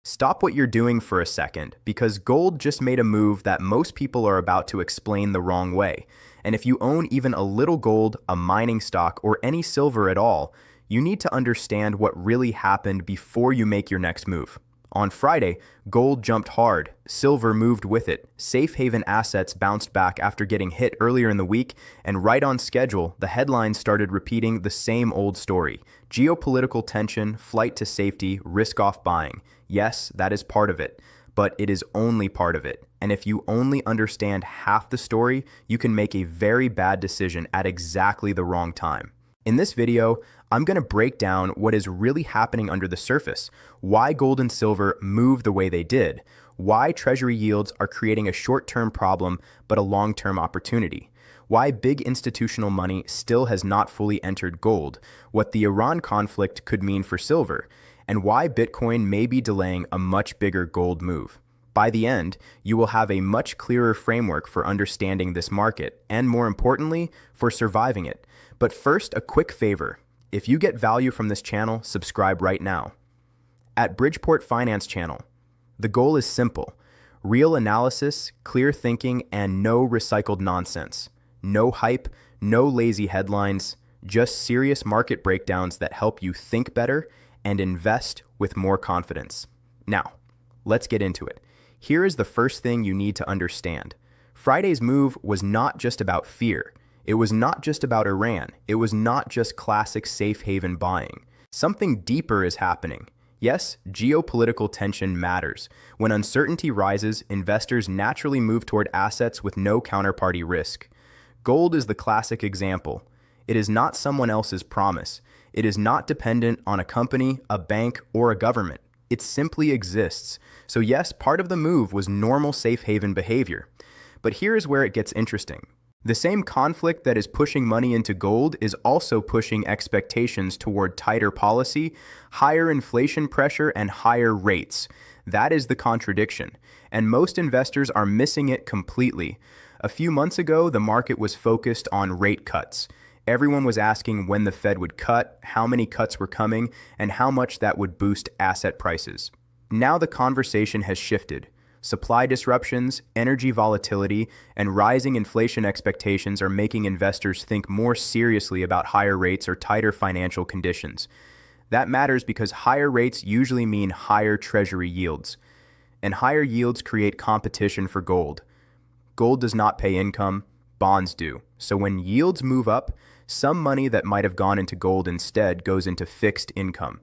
Stop what you're doing for a second, because gold just made a move that most people are about to explain the wrong way. And if you own even a little gold, a mining stock, or any silver at all, you need to understand what really happened before you make your next move. On Friday, gold jumped hard, silver moved with it, safe haven assets bounced back after getting hit earlier in the week, and right on schedule, the headlines started repeating the same old story. Geopolitical tension, flight to safety, risk-off buying. Yes, that is part of it, but it is only part of it. And if you only understand half the story, you can make a very bad decision at exactly the wrong time. In this video, I'm going to break down what is really happening under the surface, why gold and silver move the way they did, why Treasury yields are creating a short-term problem but a long-term opportunity, why big institutional money still has not fully entered gold, what the Iran conflict could mean for silver, and why Bitcoin may be delaying a much bigger gold move. By the end, you will have a much clearer framework for understanding this market, and more importantly, for surviving it. But first, a quick favor. If you get value from this channel, subscribe right now. At Bridgeport Finance Channel, the goal is simple: real analysis, clear thinking, and no recycled nonsense. No hype, no lazy headlines, just serious market breakdowns that help you think better and invest with more confidence. Now, let's get into it. Here is the first thing you need to understand. Friday's move was not just about fear. It was not just about Iran. It was not just classic safe haven buying. Something deeper is happening. Yes, geopolitical tension matters. When uncertainty rises, investors naturally move toward assets with no counterparty risk. Gold is the classic example. It is not someone else's promise. It is not dependent on a company, a bank, or a government. It simply exists. So yes, part of the move was normal safe haven behavior. But here is where it gets interesting. The same conflict that is pushing money into gold is also pushing expectations toward tighter policy, higher inflation pressure, and higher rates. That is the contradiction, and most investors are missing it completely. A few months ago, the market was focused on rate cuts. Everyone was asking when the Fed would cut, how many cuts were coming, and how much that would boost asset prices. Now the conversation has shifted. Supply disruptions, energy volatility, and rising inflation expectations are making investors think more seriously about higher rates or tighter financial conditions. That matters because higher rates usually mean higher Treasury yields, and higher yields create competition for gold. Gold does not pay income, bonds do. So when yields move up, some money that might have gone into gold instead goes into fixed income.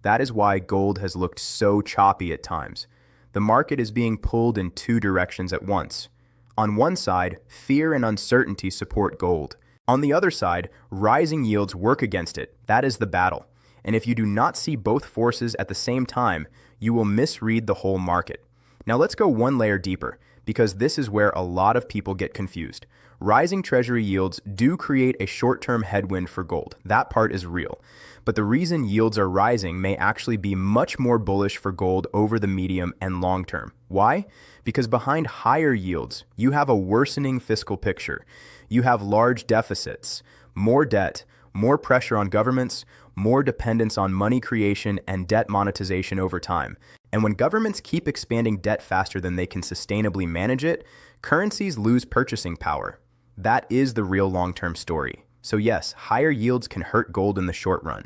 That is why gold has looked so choppy at times. The market is being pulled in two directions at once. On one side, fear and uncertainty support gold. On the other side, rising yields work against it. That is the battle. And if you do not see both forces at the same time, you will misread the whole market. Now let's go one layer deeper, because this is where a lot of people get confused. Rising Treasury yields do create a short-term headwind for gold. That part is real. But the reason yields are rising may actually be much more bullish for gold over the medium and long term. Why? Because behind higher yields, you have a worsening fiscal picture. You have large deficits, more debt, more pressure on governments, more dependence on money creation and debt monetization over time. And when governments keep expanding debt faster than they can sustainably manage it, currencies lose purchasing power. That is the real long-term story. So yes, higher yields can hurt gold in the short run.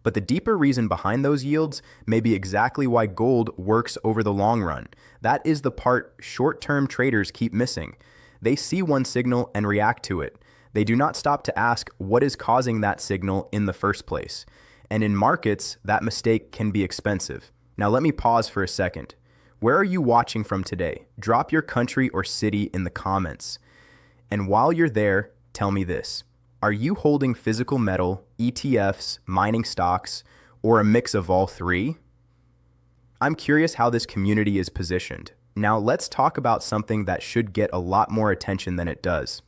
But the deeper reason behind those yields may be exactly why gold works over the long run. That is the part short-term traders keep missing. They see one signal and react to it. They do not stop to ask what is causing that signal in the first place. And in markets, that mistake can be expensive. Now let me pause for a second. Where are you watching from today? Drop your country or city in the comments. And while you're there, tell me this. Are you holding physical metal, ETFs, mining stocks, or a mix of all three? I'm curious how this community is positioned. Now let's talk about something that should get a lot more attention than it does.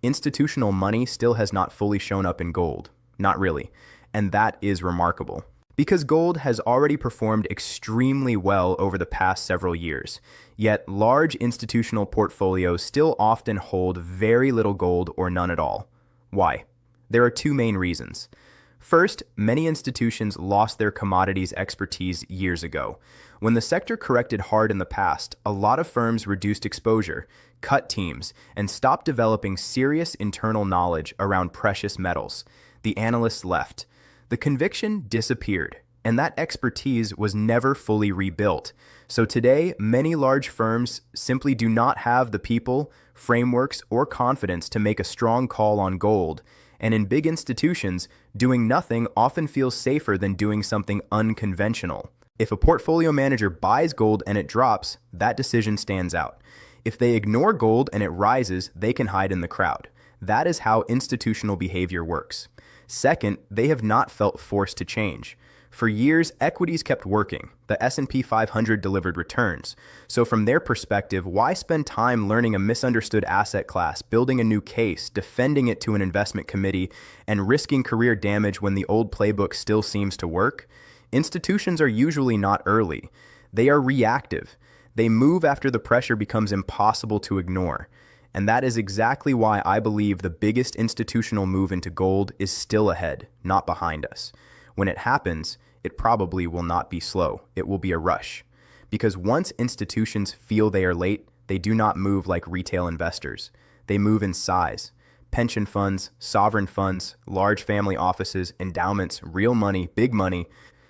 Institutional money still has not fully shown up in gold. Not really. And that is remarkable. Because gold has already performed extremely well over the past several years, yet large institutional portfolios still often hold very little gold or none at all. Why? There are two main reasons. First, many institutions lost their commodities expertise years ago. When the sector corrected hard in the past, a lot of firms reduced exposure, cut teams, and stopped developing serious internal knowledge around precious metals. The analysts left. The conviction disappeared, and that expertise was never fully rebuilt. So today, many large firms simply do not have the people, frameworks, or confidence to make a strong call on gold. And in big institutions, doing nothing often feels safer than doing something unconventional. If a portfolio manager buys gold and it drops, that decision stands out. If they ignore gold and it rises, they can hide in the crowd. That is how institutional behavior works. Second, they have not felt forced to change. For years, equities kept working. The S&P 500 delivered returns. So from their perspective, why spend time learning a misunderstood asset class, building a new case, defending it to an investment committee, and risking career damage when the old playbook still seems to work? Institutions are usually not early. They are reactive. They move after the pressure becomes impossible to ignore. And that is exactly why I believe the biggest institutional move into gold is still ahead, not behind us. When it happens, it probably will not be slow. It will be a rush. Because once institutions feel they are late, they do not move like retail investors. They move in size. Pension funds, sovereign funds, large family offices, endowments, real money, big money.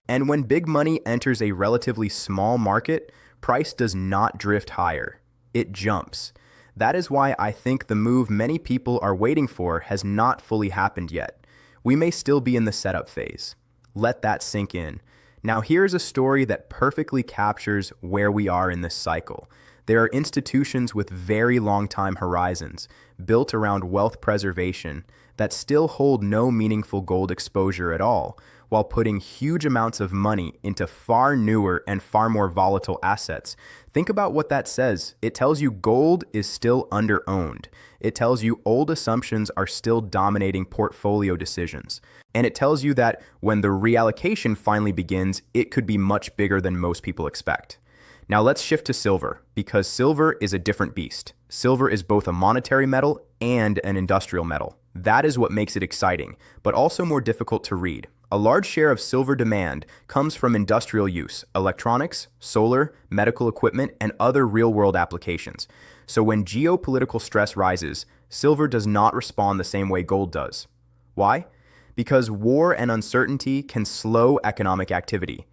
And when big money enters a relatively small market, price does not drift higher. It jumps. That is why I think the move many people are waiting for has not fully happened yet. We may still be in the setup phase. Let that sink in. Now here's a story that perfectly captures where we are in this cycle. There are institutions with very long time horizons, built around wealth preservation, that still hold no meaningful gold exposure at all, while putting huge amounts of money into far newer and far more volatile assets. Think about what that says. It tells you gold is still under-owned. It tells you old assumptions are still dominating portfolio decisions. And it tells you that when the reallocation finally begins, it could be much bigger than most people expect. Now let's shift to silver, because silver is a different beast. Silver is both a monetary metal and an industrial metal. That is what makes it exciting, but also more difficult to read. A large share of silver demand comes from industrial use, electronics, solar, medical equipment, and other real-world applications. So when geopolitical stress rises, silver does not respond the same way gold does. Why? Because war and uncertainty can slow economic activity.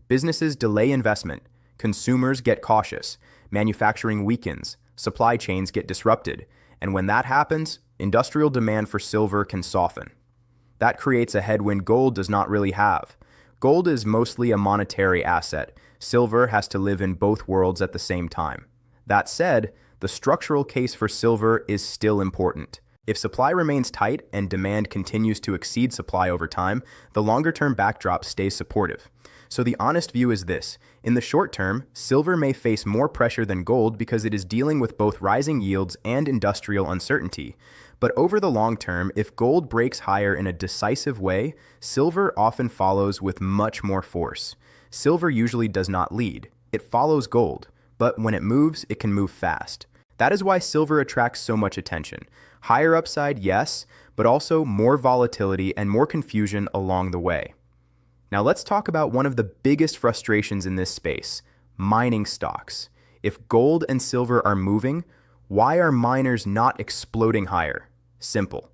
Businesses delay investment, consumers get cautious, manufacturing weakens, supply chains get disrupted, and when that happens, industrial demand for silver can soften. That creates a headwind gold does not really have. Gold is mostly a monetary asset. Silver has to live in both worlds at the same time. That said, the structural case for silver is still important. If supply remains tight and demand continues to exceed supply over time, the longer-term backdrop stays supportive. So the honest view is this. In the short term, silver may face more pressure than gold because it is dealing with both rising yields and industrial uncertainty. But over the long term, if gold breaks higher in a decisive way, silver often follows with much more force. Silver usually does not lead. It follows gold, but when it moves, it can move fast. That is why silver attracts so much attention. Higher upside, yes, but also more volatility and more confusion along the way. Now let's talk about one of the biggest frustrations in this space, mining stocks. If gold and silver are moving, why are miners not exploding higher? Simple.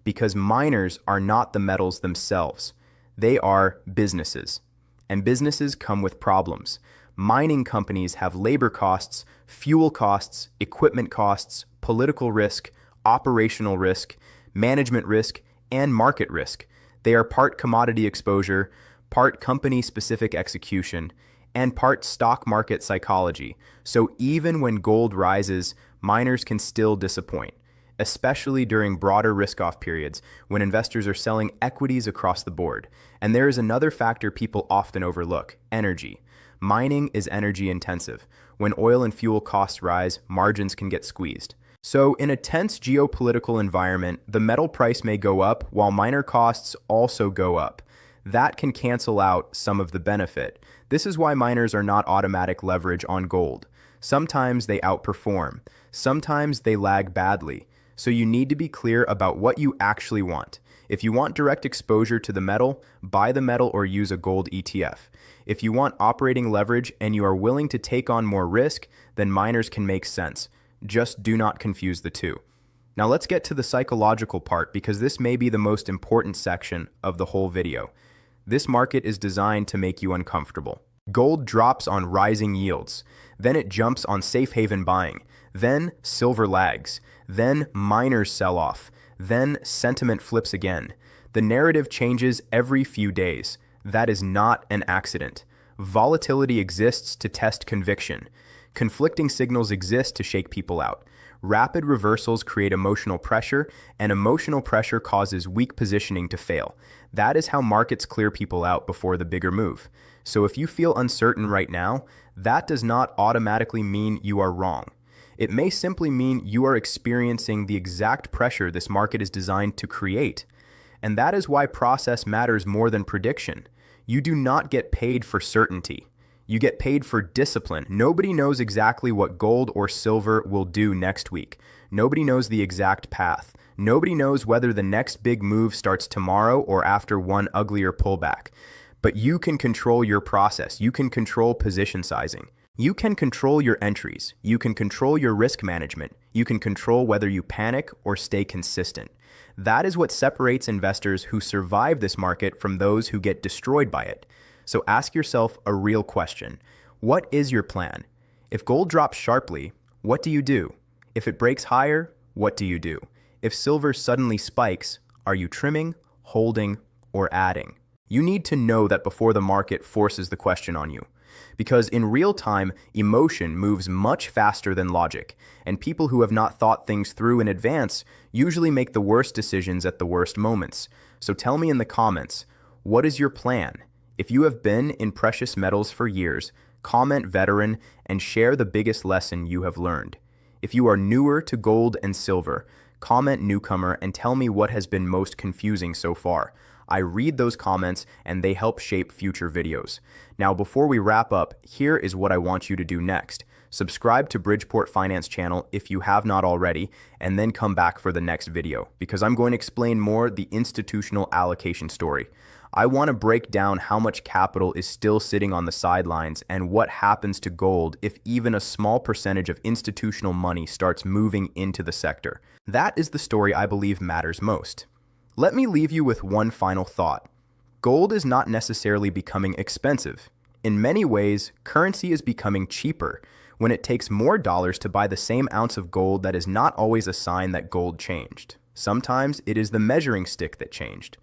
Because miners are not the metals themselves. They are businesses. And businesses come with problems. Mining companies have labor costs, fuel costs, equipment costs, political risk, operational risk, management risk, and market risk. They are part commodity exposure, part company-specific execution, and part stock market psychology. So even when gold rises, miners can still disappoint, especially during broader risk-off periods when investors are selling equities across the board. And there is another factor people often overlook, energy. Mining is energy intensive. When oil and fuel costs rise, margins can get squeezed. So in a tense geopolitical environment, the metal price may go up while miner costs also go up. That can cancel out some of the benefit. This is why miners are not automatic leverage on gold. Sometimes they outperform. Sometimes they lag badly. So you need to be clear about what you actually want. If you want direct exposure to the metal, buy the metal or use a gold ETF. If you want operating leverage and you are willing to take on more risk, then miners can make sense. Just do not confuse the two. Now let's get to the psychological part because this may be the most important section of the whole video. This market is designed to make you uncomfortable. Gold drops on rising yields, then it jumps on safe haven buying, then silver lags, then miners sell off, then sentiment flips again. The narrative changes every few days. That is not an accident. Volatility exists to test conviction. Conflicting signals exist to shake people out. Rapid reversals create emotional pressure, and emotional pressure causes weak positioning to fail. That is how markets clear people out before the bigger move. So if you feel uncertain right now, that does not automatically mean you are wrong. It may simply mean you are experiencing the exact pressure this market is designed to create. And that is why process matters more than prediction. You do not get paid for certainty. You get paid for discipline. Nobody knows exactly what gold or silver will do next week. Nobody knows the exact path. Nobody knows whether the next big move starts tomorrow or after one uglier pullback. But you can control your process. You can control position sizing. You can control your entries. You can control your risk management. You can control whether you panic or stay consistent. That is what separates investors who survive this market from those who get destroyed by it. So ask yourself a real question. What is your plan? If gold drops sharply, what do you do? If it breaks higher, what do you do? If silver suddenly spikes, are you trimming, holding, or adding? You need to know that before the market forces the question on you. Because in real time, emotion moves much faster than logic, and people who have not thought things through in advance usually make the worst decisions at the worst moments. So tell me in the comments, what is your plan? If you have been in precious metals for years, comment veteran and share the biggest lesson you have learned. If you are newer to gold and silver, comment newcomer and tell me what has been most confusing so far. I read those comments and they help shape future videos. Now, before we wrap up, here is what I want you to do next. Subscribe to Bridgeport Finance channel if you have not already, and then come back for the next video, because I'm going to explain more the institutional allocation story. I want to break down how much capital is still sitting on the sidelines and what happens to gold if even a small percentage of institutional money starts moving into the sector. That is the story I believe matters most. Let me leave you with one final thought. Gold is not necessarily becoming expensive. In many ways, currency is becoming cheaper. When it takes more dollars to buy the same ounce of gold, that is not always a sign that gold changed. Sometimes it is the measuring stick that changed.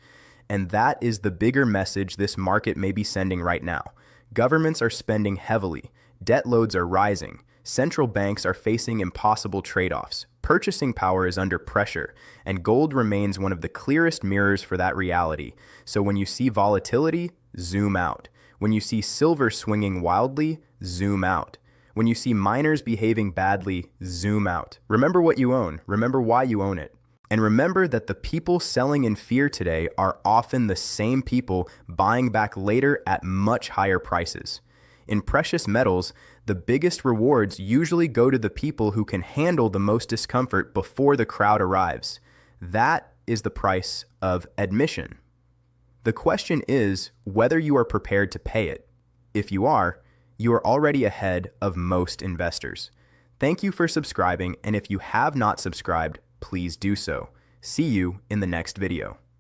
And that is the bigger message this market may be sending right now. Governments are spending heavily. Debt loads are rising. Central banks are facing impossible trade-offs. Purchasing power is under pressure, and gold remains one of the clearest mirrors for that reality. So when you see volatility, zoom out. When you see silver swinging wildly, zoom out. When you see miners behaving badly, zoom out. Remember what you own. Remember why you own it. And remember that the people selling in fear today are often the same people buying back later at much higher prices. In precious metals, the biggest rewards usually go to the people who can handle the most discomfort before the crowd arrives. That is the price of admission. The question is whether you are prepared to pay it. If you are already ahead of most investors. Thank you for subscribing, and if you have not subscribed, please do so. See you in the next video.